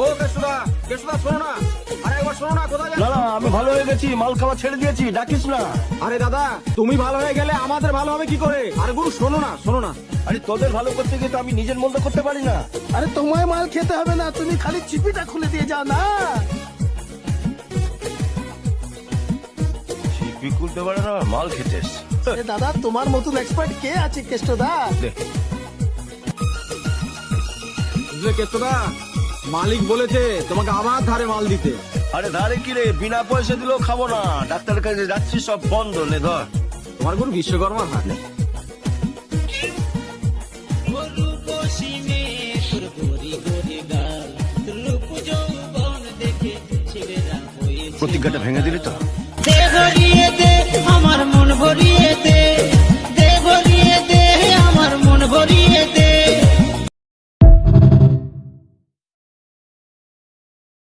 ও কেশুদা, কেশুদা শোনো না, আরে একবার শোনো না, কোথায় না না, আমি ভালো হয়ে গেছি, মাল খাওয়া ছেড়ে দিয়েছি, ডাকিস না। আরে দাদা, তুমি ভালো হয়ে গেলে আমাদের ভালো হবে কি করে? আরে গুরু শোনো না, শোনো না। আরে তোদের ভালো করতে গিয়ে তো আমি নিজের মন্দ করতে পারি না। আরে তোমায় মাল খেতে হবে না, তুমি খালি চিপিটা খুলে দিয়ে যাও না। চিপি খুলতে পারে না, মাল খেতে এ দাদা, তোমার মতন এক্সপার্ট কে আছে কেষ্টদা? বুঝলে কেশুদা, মালিক বলেছে তোমাকে আবার ধারে মাল দিতে। আরে ধারে কি রে, বিনা পয়সা দিলেও খাবো না, ডাক্তারের কাছে যাচ্ছি, সব বন্ধ। নে ধর। তোমার গুরু বিশ্বকর্মা হাত। প্রতিজ্ঞাটা ভেঙে দিলি তো? আমার মন ভরি